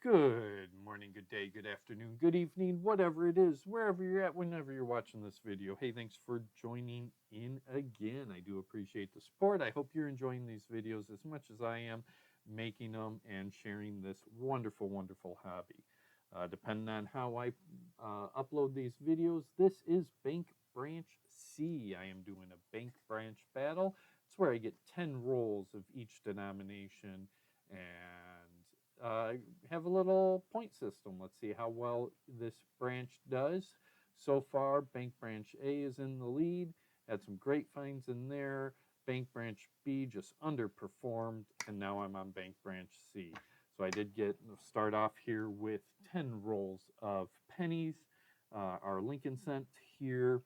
Good morning, good day, good afternoon, good evening, whatever it is, wherever you're at, whenever you're watching this video. Hey, thanks for joining in again. I do appreciate the support. I hope you're enjoying these videos as much as I am making them and sharing this wonderful, wonderful hobby. Depending on how I upload these videos, this is Bank Branch C. I am doing a Bank Branch battle. It's where I get 10 rolls of each denomination and have a little point system. Let's see how well this branch does. So far, Bank Branch A is in the lead. Had some great finds in there. Bank Branch B just underperformed, and now I'm on Bank Branch C. So I did start off here with 10 rolls of pennies. Our Lincoln cent here.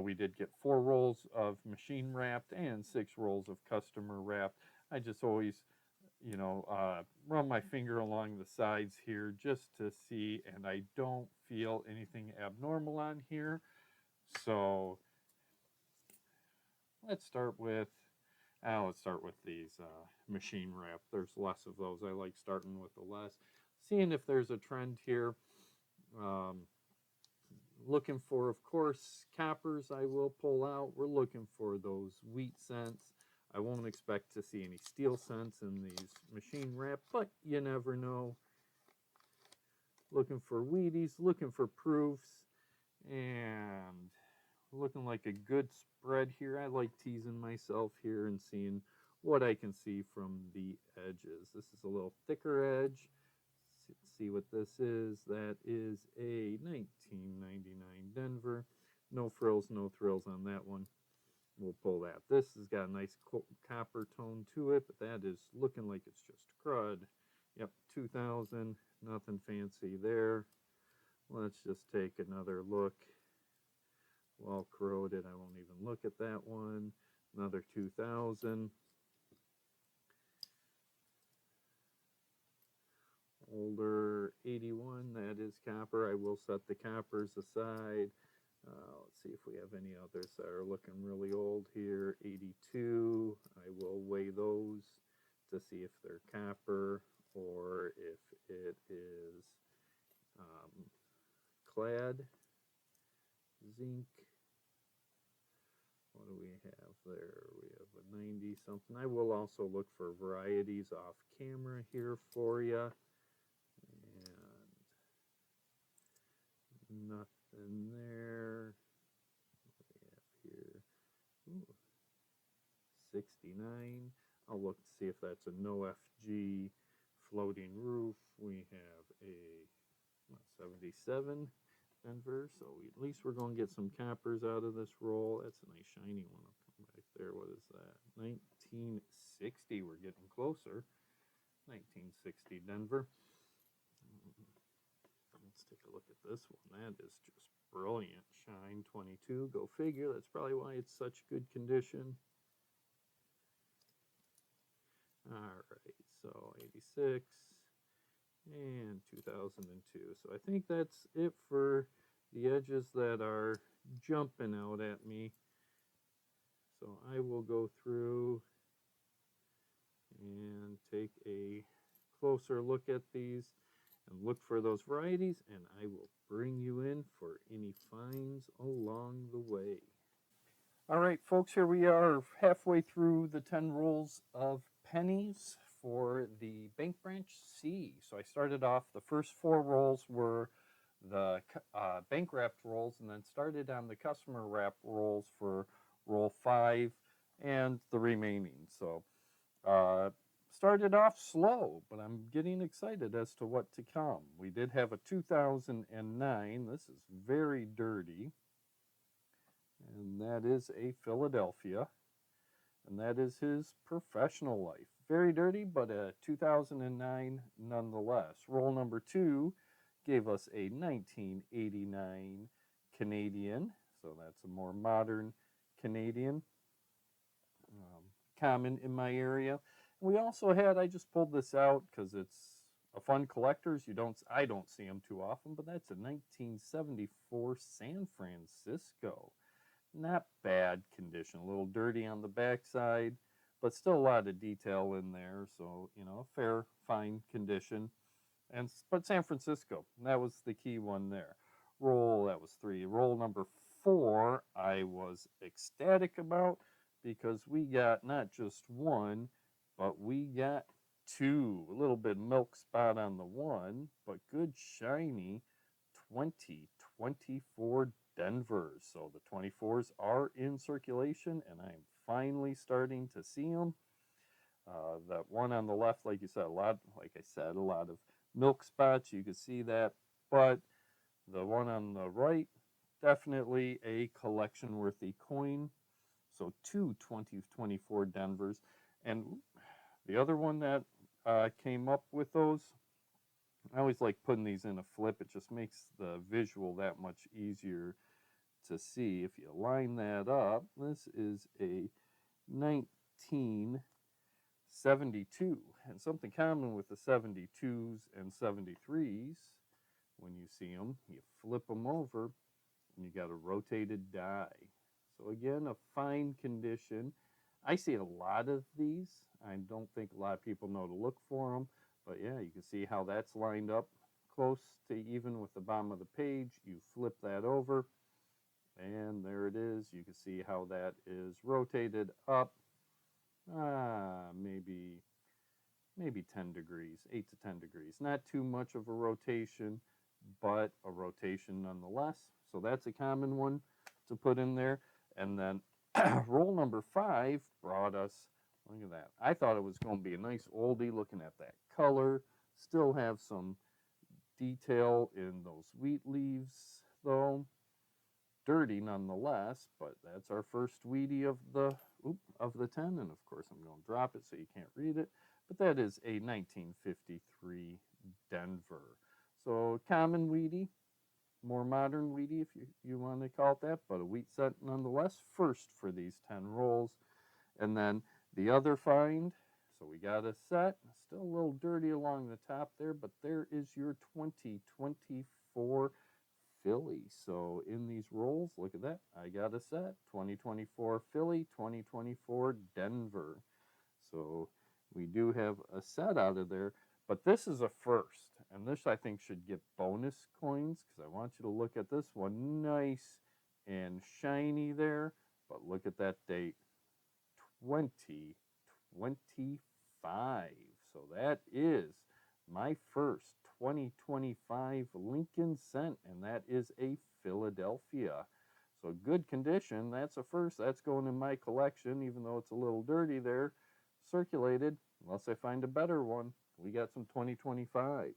We did get 4 rolls of machine wrapped and 6 rolls of customer wrapped. I just always run my finger along the sides here just to see, and I don't feel anything abnormal on here. So let's start with these machine wrap. There's less of those. I like starting with the less, seeing if there's a trend here. Um, Looking for, of course, coppers I will pull out. We're looking for those wheat cents. I won't expect to see any steel cents in these machine wrap, but you never know. Looking for Wheaties, looking for proofs, and looking like a good spread here. I like teasing myself here and seeing what I can see from the edges. This is a little thicker edge. Let's see what this is. That is a 1999 Denver. No frills, no thrills on that one. We'll pull that. This has got a nice copper tone to it, but that is looking like it's just crud. Yep, 2000, nothing fancy there. Let's just take another look. Well corroded, I won't even look at that one. Another 2000. Older 81, that is copper. I will set the coppers aside. Let's see if we have any others that are looking really old here. 82, I will weigh those to see if they're copper or if it is clad, zinc. What do we have there? We have a 90 something. I will also look for varieties off camera here for you. And nothing there. What do we have here? Ooh, 69. I'll look to see if that's a no FG floating roof. We have a 77 Denver, so at least we're going to get some coppers out of this roll. That's a nice shiny one. I'll come back there. What is that? 1960. We're getting closer. 1960 Denver. Let's take a look at this one. That is just brilliant. Shine 22. Go figure. That's probably why it's such good condition. Alright, so 86 and 2002. So I think that's it for the edges that are jumping out at me. So I will go through and take a closer look at these and look for those varieties, and I will bring you in for any finds along the way. All right, folks, here we are halfway through the 10 rolls of pennies for the Bank Branch C. So I started off, the first 4 rolls were the bank wrapped rolls, and then started on the customer wrap rolls for roll 5 and the remaining. So started off slow, but I'm getting excited as to what to come. We did have a 2009. This is very dirty. And that is a Philadelphia. And that is his professional life. Very dirty, but a 2009 nonetheless. Roll number 2 gave us a 1989 Canadian. So that's a more modern Canadian. Common in my area. We also had, I just pulled this out because it's a fun collector's. I don't see them too often, but that's a 1974 San Francisco. Not bad condition, a little dirty on the backside, but still a lot of detail in there. So, fair, fine condition. But San Francisco, that was the key one there. Roll, that was 3. Roll number 4, I was ecstatic about because we got not just one, but we got 2. A little bit milk spot on the one, but good shiny 2024 Denver. So the 24s are in circulation, and I'm finally starting to see them. That one on the left, like you said, a lot of milk spots. You can see that, but the one on the right, definitely a collection worthy coin. So 2024 Denvers, and the other one that came up with those. I always like putting these in a flip. It just makes the visual that much easier to see. If you line that up, this is a 1972. And something common with the 72s and 73s, when you see them, you flip them over and you got a rotated die. So again, a fine condition. I see a lot of these. I don't think a lot of people know to look for them. But yeah, you can see how that's lined up close to even with the bottom of the page. You flip that over, and there it is. You can see how that is rotated up. Maybe 10 degrees, 8 to 10 degrees. Not too much of a rotation, but a rotation nonetheless. So that's a common one to put in there. And then roll number 5 brought us, look at that. I thought it was going to be a nice oldie looking at that color. Still have some detail in those wheat leaves, though. Dirty nonetheless, but that's our first Wheatie of the 10, and of course I'm going to drop it so you can't read it, but that is a 1953 Denver. So common Wheatie, more modern Wheatie if you want to call it that, but a wheat set nonetheless, first for these 10 rolls. And then the other find, so we got a set, still a little dirty along the top there, but there is your 2024 Philly. So in these rolls, look at that. I got a set. 2024 Philly, 2024 Denver. So we do have a set out of there. But this is a first. And this, I think, should get bonus coins because I want you to look at this one. Nice and shiny there. But look at that date. 2025. So that is my first 2025 Lincoln Cent, and that is a Philadelphia. So good condition. That's a first. That's going in my collection, even though it's a little dirty there, circulated, unless I find a better one. We got some 2025s.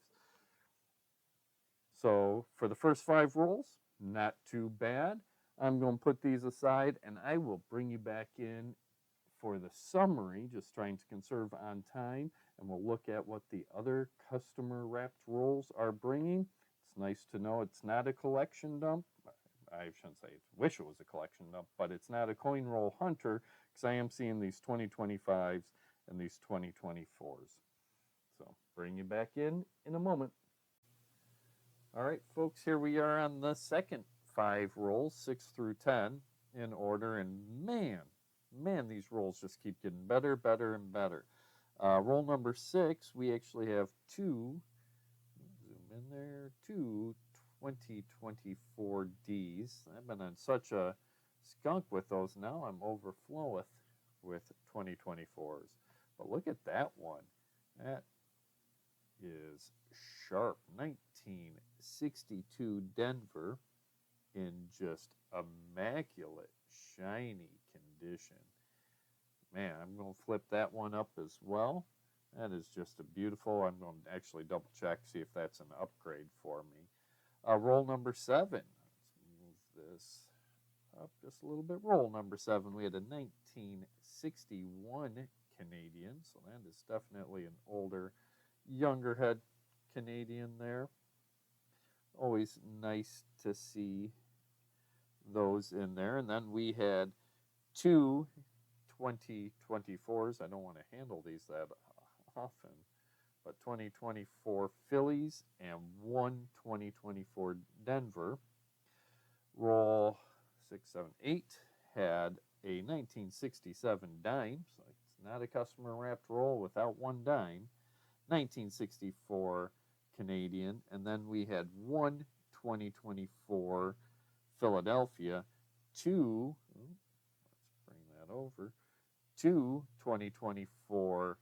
So for the first 5 rolls, not too bad. I'm going to put these aside, and I will bring you back in for the summary, just trying to conserve on time, and we'll look at what the other customer wrapped rolls are bringing. It's nice to know it's not a collection dump. I shouldn't say wish it was a collection dump, but it's not a coin roll hunter because I am seeing these 2025s and these 2024s. So bring you back in a moment. All right, folks, here we are on the second 5 rolls, 6 through 10 in order, and man, these rolls just keep getting better, better, and better. Roll number 6, we actually have 2, zoom in there, 2 2024 Ds. I've been on such a skunk with those now, I'm overflowing with 2024s. But look at that one. That is sharp. 1962 Denver in just immaculate, shiny condition. Man, I'm going to flip that one up as well. That is just a beautiful. I'm going to actually double check, see if that's an upgrade for me. Roll number 7. Let's move this up just a little bit. Roll number 7. We had a 1961 Canadian, so that is definitely an older, younger head Canadian there. Always nice to see those in there. And then we had 2 2024s. I don't want to handle these that often, but 2024 Phillies and 1 2024 Denver. Roll 6, 7, 8 had a 1967 dime, so it's not a customer wrapped roll without one dime. 1964 Canadian, and then we had one 2024 Philadelphia, two, let's bring that over, two 2024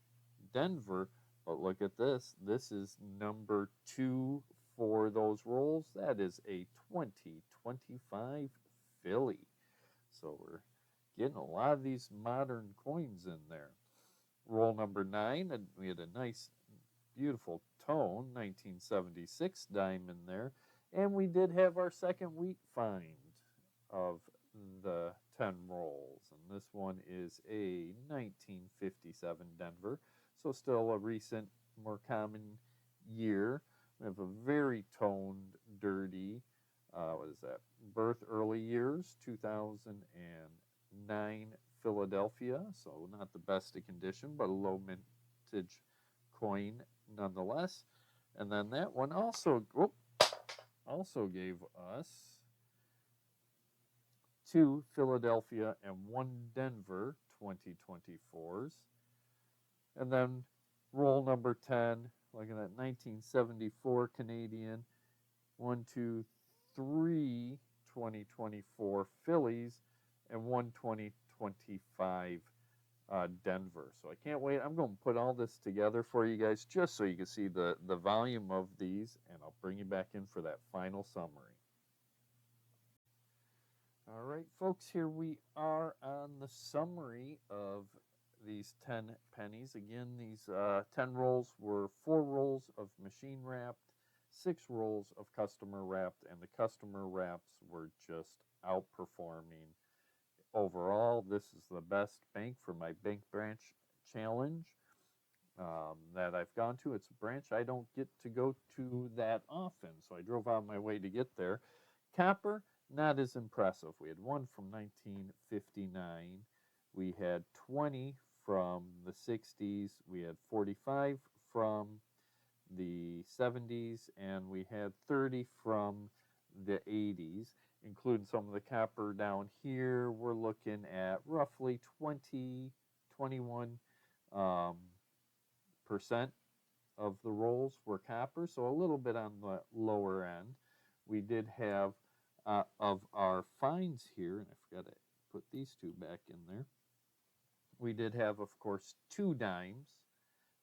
Denver. But look at this. This is number 2 for those rolls. That is a 2025 Philly. So we're getting a lot of these modern coins in there. Roll number 9, and we had a nice, beautiful tone, 1976 diamond there. And we did have our second wheat find of the 10 rolls. And this one is a 1957 Denver. So still a recent, more common year. We have a very toned, dirty, what is that? Birth early years, 2009 Philadelphia. So not the best of condition, but a low mintage coin nonetheless. And then that one also gave us 2 Philadelphia and 1 Denver 2024s. And then roll number 10, looking at 1974 Canadian, 1, 2, 3 2024 Phillies, and 1 2025 Denver. So I can't wait. I'm going to put all this together for you guys just so you can see the volume of these, and I'll bring you back in for that final summary. All right, folks, here we are on the summary of these 10 pennies. Again, these 10 rolls were 4 rolls of machine wrapped, 6 rolls of customer wrapped, and the customer wraps were just outperforming. Overall, this is the best bank for my bank branch challenge that I've gone to. It's a branch I don't get to go to that often, so I drove out my way to get there. Copper, not as impressive. We had 1 from 1959. We had 20 from the 60s. We had 45 from the 70s, and we had 30 from the 80s, including some of the copper down here. We're looking at roughly 21% of the rolls were copper, so a little bit on the lower end. We did have of our finds here, and I forgot to put these 2 back in there. We did have, of course, 2 dimes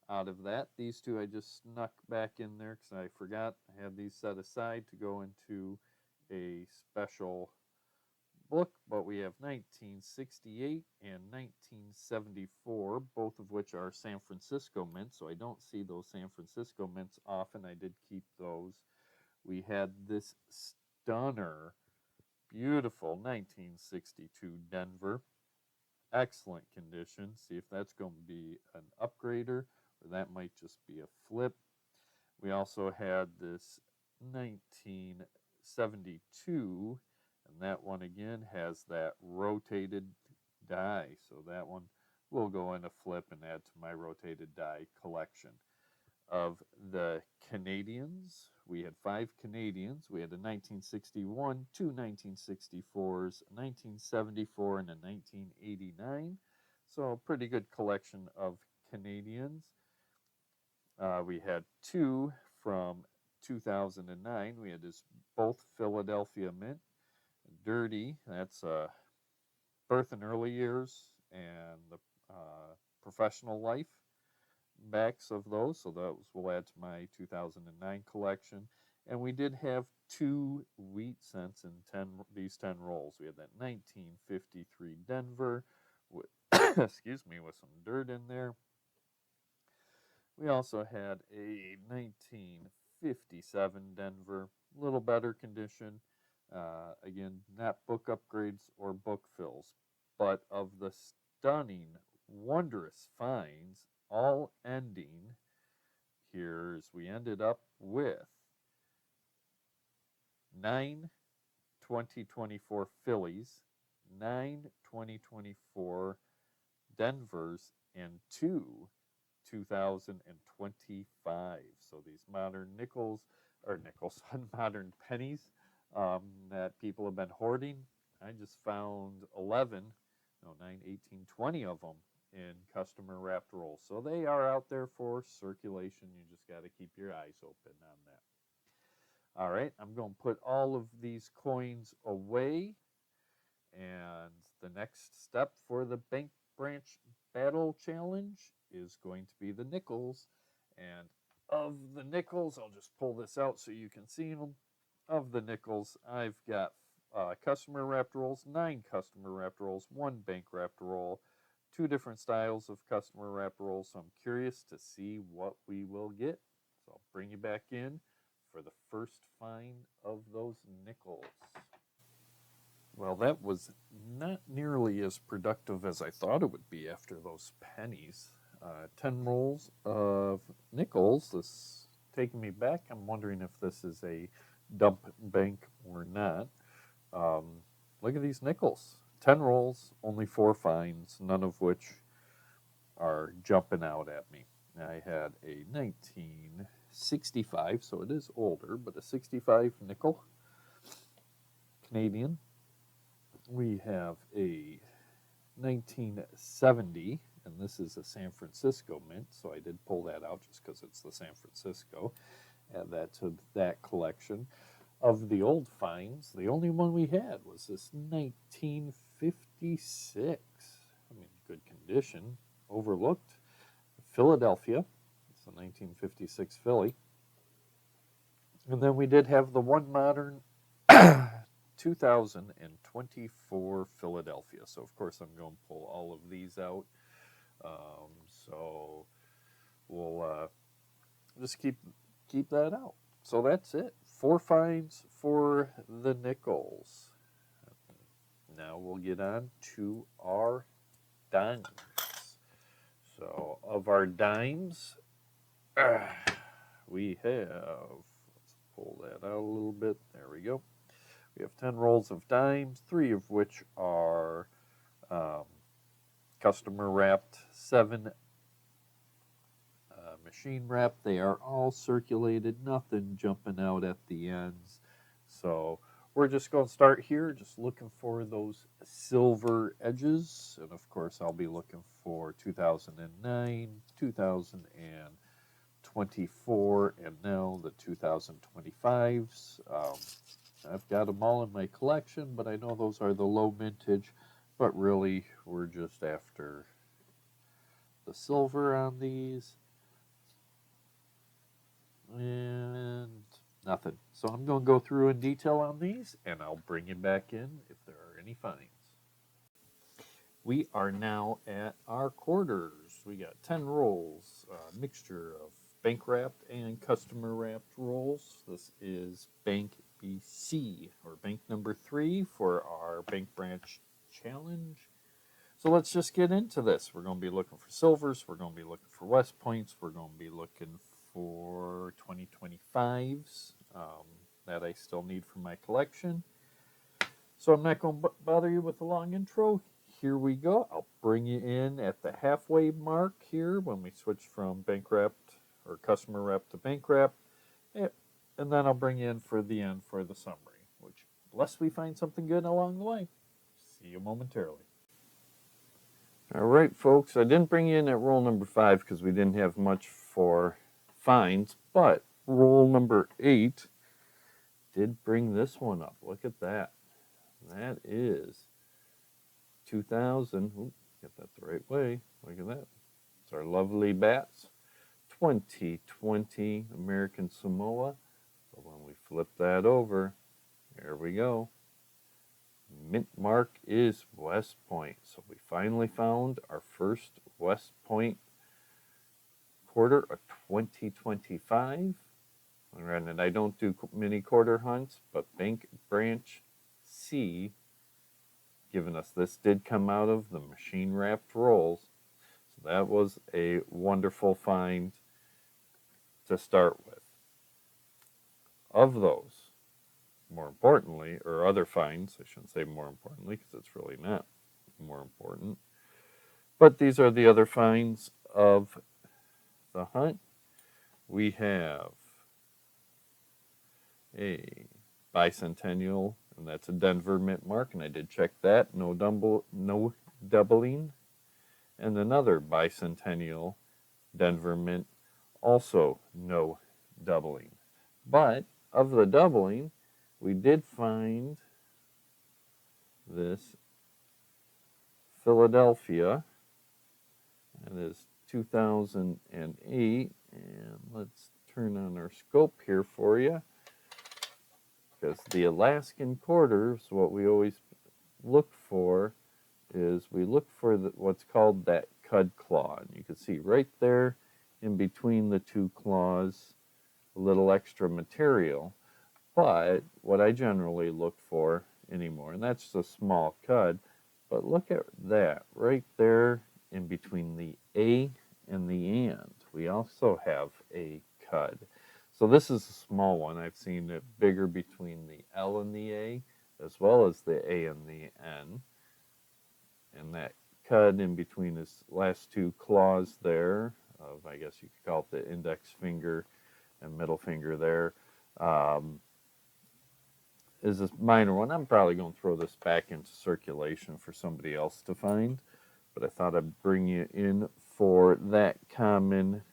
out of that. These 2 I just snuck back in there because I forgot. I had these set aside to go into a special book, but we have 1968 and 1974, both of which are San Francisco mints, so I don't see those San Francisco mints often. I did keep those. We had this stunner, beautiful 1962 Denver. Excellent condition. See if that's going to be an upgrader, or that might just be a flip. We also had this 1972, and that one again has that rotated die. So that one will go in a flip and add to my rotated die collection. Of the Canadians, we had 5 Canadians. We had a 1961, 2 1964s, a 1974, and a 1989. So a pretty good collection of Canadians. We had 2 from 2009. We had this both Philadelphia mint. Dirty, that's birth and early years and the professional life backs of those, so those will add to my 2009 collection. And we did have 2 wheat cents in these 10 rolls. We had that 1953 Denver with excuse me, with some dirt in there. We also had a 1957 Denver, a little better condition. Again, not book upgrades or book fills, but of the stunning, wondrous finds, all ending here as we ended up with 9 2024 Phillies, 9 2024 Denvers, and 2 2025. So these modern modern pennies that people have been hoarding. I just found 11, 9, 18, 20 of them in customer wrapped rolls. So they are out there for circulation. You just got to keep your eyes open on that. All right, I'm going to put all of these coins away. And the next step for the Bank Branch Battle Challenge is going to be the nickels. And of the nickels, I'll just pull this out so you can see them. Of the nickels, I've got customer wrapped rolls, 9 customer wrapped rolls, 1 bank wrapped roll, 2 different styles of customer wrapped rolls. So I'm curious to see what we will get. So I'll bring you back in for the first find of those nickels. Well, that was not nearly as productive as I thought it would be after those pennies. 10 rolls of nickels. This is taking me back. I'm wondering if this is a dump bank or not. Look at these nickels. 10 rolls, only 4 finds, none of which are jumping out at me. I had a 1965, so it is older, but a 65 nickel, Canadian. We have a 1970, and this is a San Francisco mint, so I did pull that out just because it's the San Francisco. Add that to that collection. Of the old finds, the only one we had was this 1956. I mean, good condition. Overlooked. Philadelphia. It's a 1956 Philly. And then we did have the one modern 2024 Philadelphia. So, of course, I'm going to pull all of these out. So we'll just keep that out. So that's it. 4 finds for the nickels. Now we'll get on to our dimes. So of our dimes, we have, let's pull that out a little bit. There we go. We have 10 rolls of dimes, 3 of which are customer wrapped, 7 machine wrapped. They are all circulated, nothing jumping out at the ends. So we're just going to start here, just looking for those silver edges. And of course, I'll be looking for 2009, 2024, and now the 2025s. I've got them all in my collection, but I know those are the low mintage. But really, we're just after the silver on these. And nothing. So I'm going to go through in detail on these, and I'll bring you back in if there are any finds. We are now at our quarters. We got 10 rolls, a mixture of bank wrapped and customer wrapped rolls. This is Bank BC, or bank number 3 for our Bank Branch Challenge. So let's just get into this. We're going to be looking for silvers. We're going to be looking for West Points. We're going to be looking for 2025s that I still need for my collection. So I'm not going to bother you with a long intro. Here we go. I'll bring you in at the halfway mark here when we switch from bank wrapped or customer wrapped to bank wrapped. And then I'll bring you in for the end for the summary, which, unless we find something good along the way. See you momentarily. All right, folks, I didn't bring you in at roll number 5 because we didn't have much for finds, but roll number 8 did bring this one up. Look at that. That is 2000. Ooh, get that the right way. Look at that. It's our lovely bats. 2020 American Samoa. So when we flip that over, there we go. Mint mark is West Point. So we finally found our first West Point quarter of 2025. And I don't do mini quarter hunts, but Bank Branch C giving us this did come out of the machine wrapped rolls. So that was a wonderful find to start with. Of those, more importantly, or other finds, I shouldn't say more importantly because it's really not more important, but these are the other finds of the hunt. We have a bicentennial, and that's a Denver mint mark, and I did check that. No doubling. and another bicentennial Denver Mint, also no doubling. But of the doubling, we did find this Philadelphia. It is 2008, and let's turn on our scope here for you, because the Alaskan quarters, what we always look for is we look for what's called that cud claw. And you can see right there in between the two claws a little extra material. But what I generally look for anymore, and that's a small cud, but look at that right there in between the A and the and. We also have a cud. So this is a small one. I've seen it bigger between the L and the A, as well as the A and the N. And that cud in between his last two claws there, of I guess you could call it the index finger and middle finger there, is a minor one. I'm probably going to throw this back into circulation for somebody else to find, but I thought I'd bring you in for that common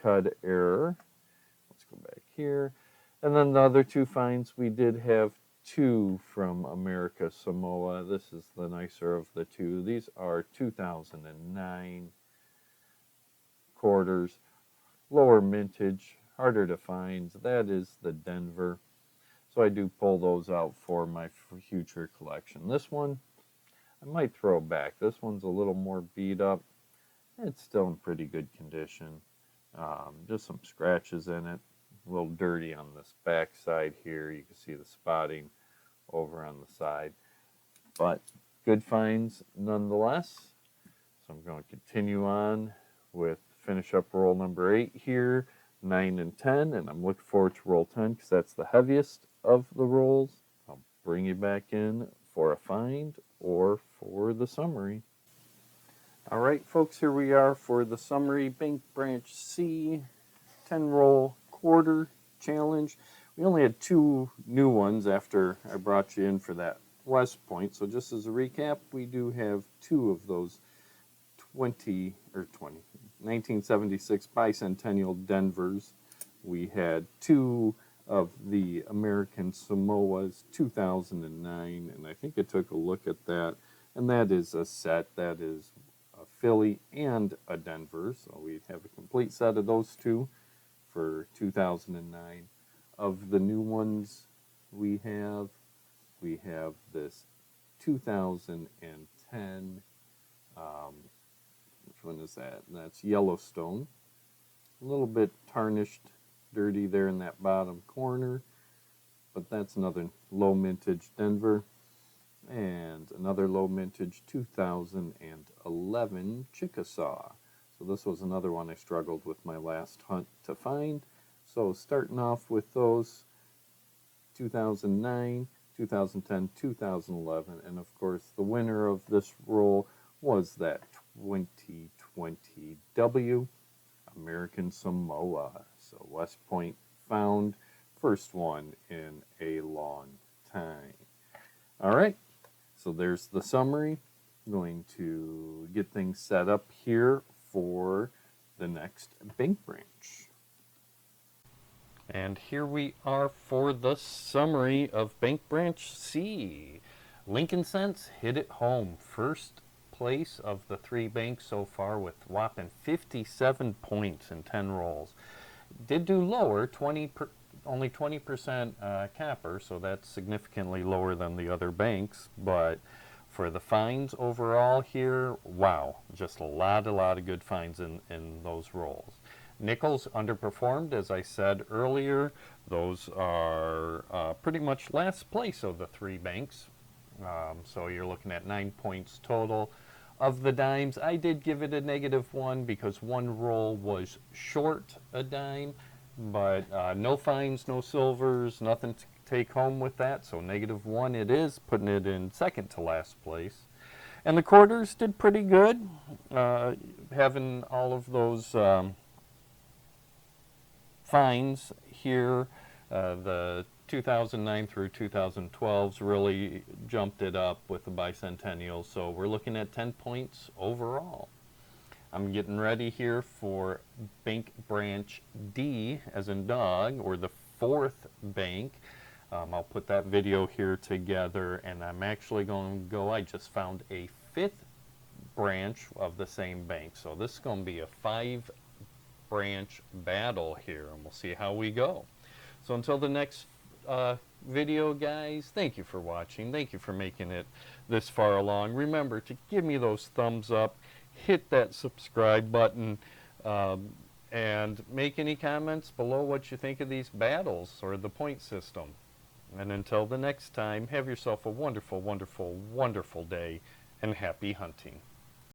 cud error. Let's go back here. And then the other two finds, we did have two from America Samoa. This is the nicer of the two. These are 2009 quarters, lower mintage, harder to find. That is the Denver. So I do pull those out for my future collection. This one, I might throw back. This one's a little more beat up. It's still in pretty good condition. Just some scratches in it. A little dirty on this back side here. You can see the spotting over on the side. But good finds nonetheless. So I'm going to continue on with finish up roll number 8 here, 9 and 10. And I'm looking forward to roll 10 because that's the heaviest of the rolls. I'll bring you back in for a find or for the summary. All right, folks, here we are for the summary Bank Branch C 10 roll quarter challenge. We only had 2 new ones after I brought you in for that West Point. So just as a recap, we do have 2 of those 1976 bicentennial Denvers. We had 2 of the American Samoas 2009, and I think I took a look at that, and that is a set. That is a Philly and a Denver, so we have a complete set of those 2 for 2009. Of the new ones we have this 2010, which one is that? And that's Yellowstone. A little bit tarnished, dirty there in that bottom corner, but that's another low mintage Denver. And another low mintage 2011 Chickasaw. So this was another one I struggled with my last hunt to find. So starting off with those 2009, 2010, 2011, and of course the winner of this roll was that 2020 W, American Samoa. So West Point found, first one in a long time. All right, so there's the summary. I'm going to get things set up here for the next Bank Branch. And here we are for the summary of Bank Branch C. Lincoln Cents hit it home. First place of the 3 banks so far with whopping 57 points in 10 rolls. Did do lower, only 20% capper, so that's significantly lower than the other banks. But for the finds overall here, wow, just a lot of good finds in those rolls. Nickels underperformed, as I said earlier. Those are pretty much last place of the 3 banks. So you're looking at 9 points total. Of the dimes, I did give it a -1 because one roll was short a dime, but no fines, no silvers, nothing to take home with that. So -1 it is, putting it in second to last place. And the quarters did pretty good, having all of those fines here. The 2009 through 2012s really jumped it up with the bicentennial, so we're looking at 10 points overall. I'm getting ready here for bank branch D as in dog, or the fourth bank. I'll put that video here together, and I'm actually going to go, I just found a fifth branch of the same bank. So this is going to be a 5-branch battle here, and we'll see how we go. So until the next video, guys, thank you for watching. Thank you for making it this far along. Remember to give me those thumbs up, hit that subscribe button, and make any comments below what you think of these battles or the point system. And until the next time, have yourself a wonderful, wonderful, wonderful day, and happy hunting.